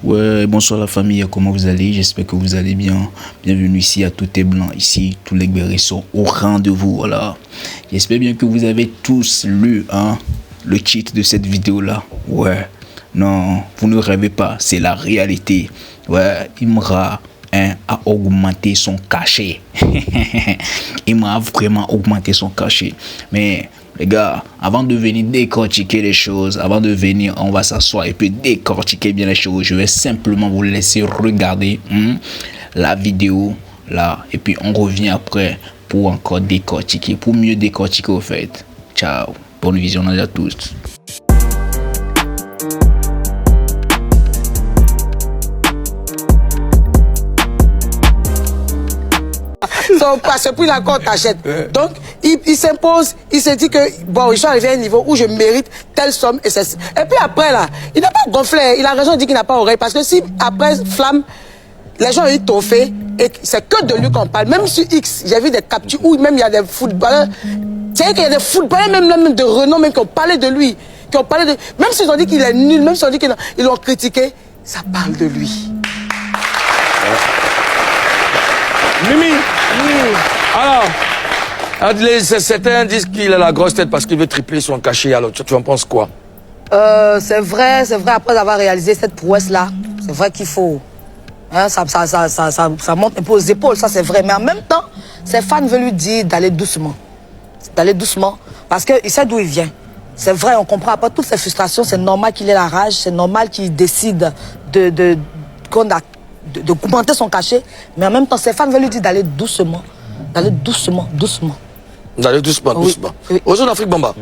Ouais, bonsoir la famille, comment vous allez? J'espère que vous allez bien. Bienvenue ici à Tout est blanc. Ici, tous les bérets sont au rendez-vous. Voilà. J'espère bien que vous avez tous lu le titre de cette vidéo-là. Ouais. Non, vous ne rêvez pas, c'est la réalité. Ouais, Imra a augmenté son cachet. Imra a vraiment augmenté son cachet. Mais les gars, avant de venir décortiquer les choses, avant de venir, on va s'asseoir et puis décortiquer bien les choses. Je vais simplement vous laisser regarder la vidéo là. Et puis on revient après pour encore décortiquer, pour mieux décortiquer au fait. Ciao, bonne visionnage à tous. Donc, à ce prix, l'accord t'achète. Donc, il s'impose, il se dit que, bon, je suis arrivé à un niveau où je mérite telle somme. Et puis après, là, il n'a pas gonflé. Il a raison de dire qu'il n'a pas oreille. Parce que si, après Flamme, les gens ont toffé, et c'est que de lui qu'on parle. Même sur X, j'ai vu des captures où même il y a des footballeurs. C'est vrai qu'il y a des footballeurs, même de renom, même qui ont parlé de lui. Qui ont parlé de... Même s'ils ont dit qu'il est nul, même s'ils ont dit qu'ils l'ont critiqué, ça parle de lui. Mimi, alors, certains disent qu'il a la grosse tête parce qu'il veut tripler son cachet. Alors, tu en penses quoi? C'est vrai, après avoir réalisé cette prouesse-là, c'est vrai qu'il faut... Hein, ça monte un peu aux épaules, ça c'est vrai. Mais en même temps, ses fans veulent lui dire d'aller doucement. D'aller doucement, parce qu'il sait d'où il vient. C'est vrai, on comprend pas toutes ces frustrations, c'est normal qu'il ait la rage, c'est normal qu'il décide d'augmenter son cachet, mais en même temps, ses fans veulent lui dire d'aller doucement. D'aller doucement. D'aller doucement. Oui. Aux zones d'Afrique, Bamba.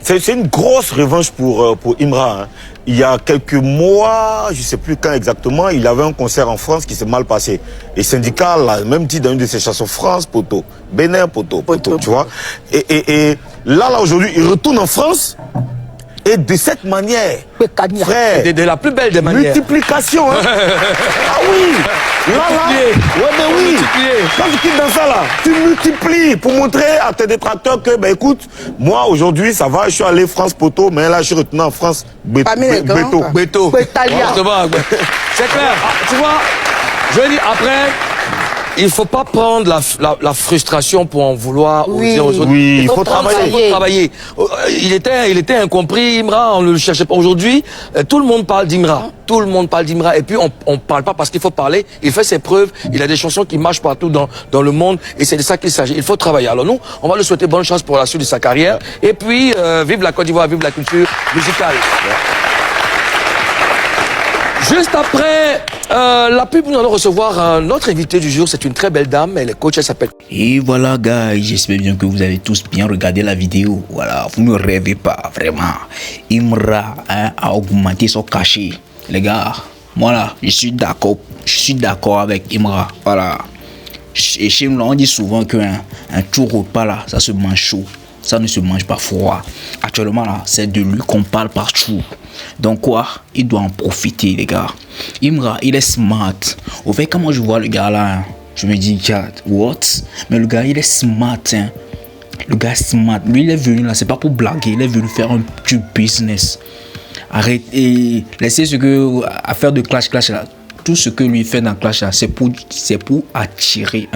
C'est une grosse revanche pour Imra. Hein. Il y a quelques mois, je ne sais plus quand exactement, il avait un concert en France qui s'est mal passé. Et Syndicat l'a même dit dans une de ses chansons, France, poteau, Bénin, poteau, tu vois. Et là aujourd'hui, il retourne en France. Et de cette manière, frère, de la plus belle des manières. Multiplication, hein. Ah oui. Ouais, mais oui. Quand tu quittes dans ça là, tu multiplies pour montrer à tes détracteurs que, ben écoute, moi aujourd'hui ça va, je suis allé France poteau, mais là je suis retourné en France Béto. C'est clair. Tu vois, je dis après. Il ne faut pas prendre la frustration pour en vouloir aux autres. Oui, il faut travailler. Il était incompris, Imra, on ne le cherchait pas. Aujourd'hui, tout le monde parle d'Imra. Tout le monde parle d'Imra. Et puis, on ne parle pas parce qu'il faut parler. Il fait ses preuves. Il a des chansons qui marchent partout dans le monde. Et c'est de ça qu'il s'agit. Il faut travailler. Alors nous, on va lui souhaiter bonne chance pour la suite de sa carrière. Et puis, vive la Côte d'Ivoire, vive la culture musicale. Juste après la pub, nous allons recevoir notre invité du jour. C'est une très belle dame, elle est coach, elle s'appelle... Et voilà, guys, j'espère bien que vous avez tous bien regardé la vidéo. Voilà, vous ne rêvez pas, vraiment. Imra a augmenté son cachet. Les gars, voilà, je suis d'accord avec Imra. Voilà. Et chez nous, on dit souvent qu'un tout repas là, ça se mange chaud. Ça ne se mange pas froid. Actuellement là, c'est de lui qu'on parle partout. Donc quoi, il doit en profiter les gars. Imra, il est smart. Au fait, quand moi je vois le gars là, je me dis, what? Mais le gars, il est smart. Hein. Le gars est smart. Lui, il est venu là, c'est pas pour blaguer. Il est venu faire un petit business. Arrêtez, laissez ce que à faire de clash là. Tout ce que lui fait dans Clash, c'est pour attirer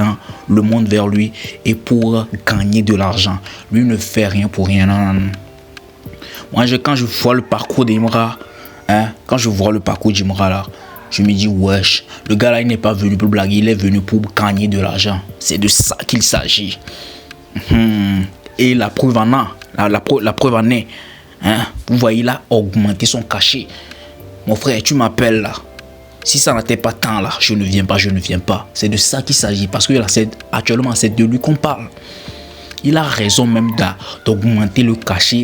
le monde vers lui et pour gagner de l'argent. Lui ne fait rien pour rien. Non. Moi, quand je vois le parcours d'Imra, quand je vois le parcours d'Imra là, je me dis, wesh, le gars là, il n'est pas venu pour blaguer, il est venu pour gagner de l'argent. C'est de ça qu'il s'agit. Et la preuve en a, la preuve en est. Vous voyez, il a augmenté son cachet. Mon frère, tu m'appelles là. Si ça n'était pas tant là, je ne viens pas. C'est de ça qu'il s'agit. Parce que là, actuellement, c'est de lui qu'on parle. Il a raison même d'augmenter le cachet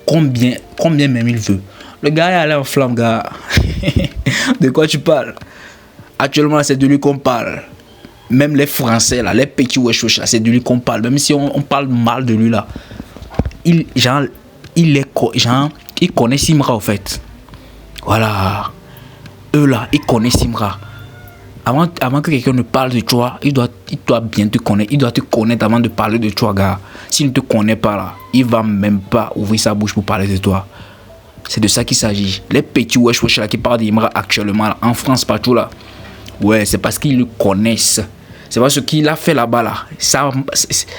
combien même il veut. Le gars est allé en flamme, gars. De quoi tu parles? Actuellement, c'est de lui qu'on parle. Même les Français, là, les petits wesh là, c'est de lui qu'on parle. Même si on parle mal de lui là. Il connaît Imra en fait. Voilà. Eux là, ils connaissent Imra. Avant que quelqu'un ne parle de toi, il doit bien te connaître. Il doit te connaître avant de parler de toi, gars. S'il ne te connaît pas là, il va même pas ouvrir sa bouche pour parler de toi. C'est de ça qu'il s'agit. Les petits wesh wesh là qui parlent d'Imra actuellement là, en France partout là. Ouais, c'est parce qu'ils le connaissent. C'est parce qu'il a fait là-bas là. Ça,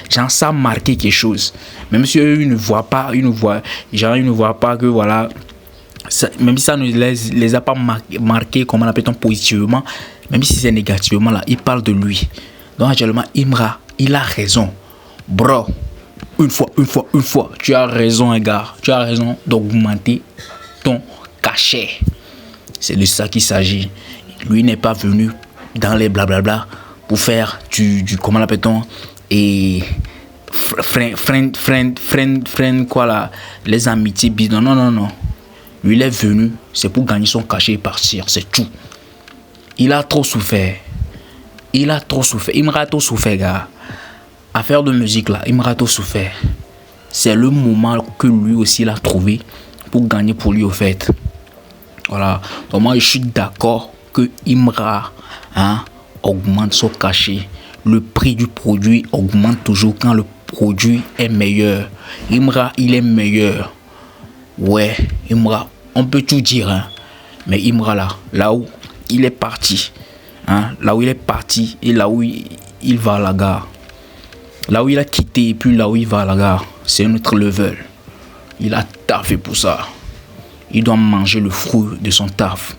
genre, ça a marqué quelque chose. Même si eux, ils ne voient pas, ils ne voient pas que voilà. Ça, même si ça ne les a pas marqué, comment on appelle-t-on, positivement, même si c'est négativement là, ils parlent de lui. Donc actuellement, Imra, il a raison. Bro, une fois, tu as raison, gars. Tu as raison d'augmenter ton cachet. C'est de ça qu'il s'agit. Lui n'est pas venu dans les blablabla pour faire du comment l'appelle-t-on, et friend quoi là, les amitiés bidon. Non. Lui il est venu, c'est pour gagner son cachet et partir, c'est tout. Il a trop souffert. Il m'a trop souffert, gars. Affaire de musique là, il m'a trop souffert. C'est le moment que lui aussi il a trouvé pour gagner pour lui au fait. Voilà. Donc moi je suis d'accord que Imra augmente son cachet. Le prix du produit augmente toujours quand le produit est meilleur. Imra, il est meilleur. Ouais, Imra, on peut tout dire, mais Imra là où il est parti, là où il est parti et là où il va à la gare, là où il a quitté et puis là où il va à la gare, c'est un autre level. Il a taffé pour ça. Il doit manger le fruit de son taf.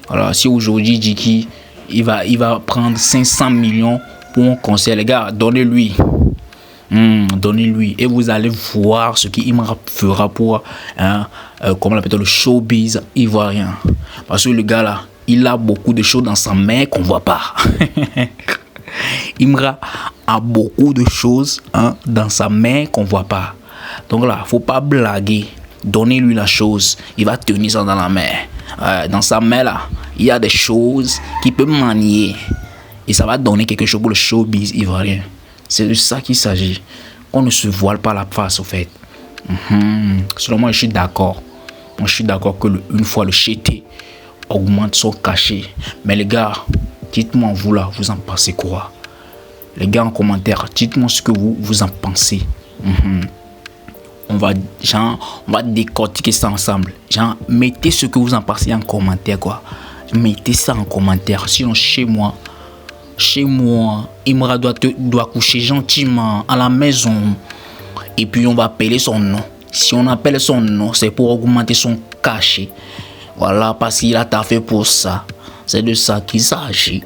Voilà, si aujourd'hui Jiki il va prendre 500 millions pour un concert, les gars, donnez-lui. Donnez-lui et vous allez voir ce qu'il fera pour comment on appelle le showbiz ivoirien. Parce que le gars là, il a beaucoup de choses dans sa main qu'on voit pas. Imra a beaucoup de choses dans sa main qu'on voit pas. Donc là, faut pas blaguer. Donnez-lui la chose, il va tenir ça dans la main. Dans sa main là, il y a des choses qu'il peut manier et ça va donner quelque chose pour le showbiz ivoirien. C'est de ça qu'il s'agit. On ne se voile pas la face au fait. Selon moi, je suis d'accord. Moi, je suis d'accord que une fois le chété augmente son cachet. Mais les gars, dites-moi vous là, vous en pensez quoi? Les gars en commentaire, dites-moi ce que vous en pensez. On va décortiquer ça ensemble. Genre, mettez ce que vous en pensez en commentaire quoi. Mettez ça en commentaire. Sinon chez moi, Imra doit coucher gentiment à la maison. Et puis on va appeler son nom. Si on appelle son nom, c'est pour augmenter son cachet. Voilà, parce qu'il a taffé pour ça. C'est de ça qu'il s'agit.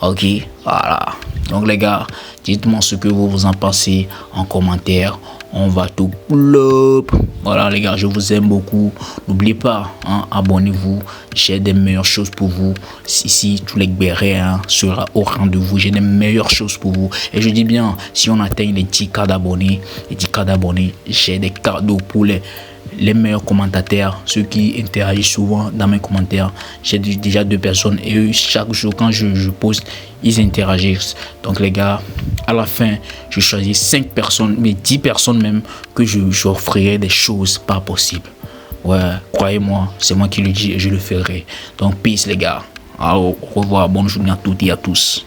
Ok, voilà. Donc les gars, dites-moi ce que vous en pensez en commentaire. On va tout club. Voilà les gars, je vous aime beaucoup. N'oubliez pas, abonnez-vous. J'ai des meilleures choses pour vous. Si tous les bérets sera au rendez-vous, j'ai des meilleures choses pour vous. Et je dis bien, si on atteint les 10K d'abonnés, j'ai des cadeaux pour les meilleurs commentateurs, ceux qui interagissent souvent dans mes commentaires. J'ai déjà 2 personnes et eux, chaque jour quand je poste, ils interagissent. Donc les gars, à la fin, je choisis 5 personnes, mais 10 personnes même, que j'offrirai des choses pas possibles. Ouais, croyez-moi, c'est moi qui le dis et je le ferai. Donc peace les gars. Au revoir, bonne journée à toutes et à tous.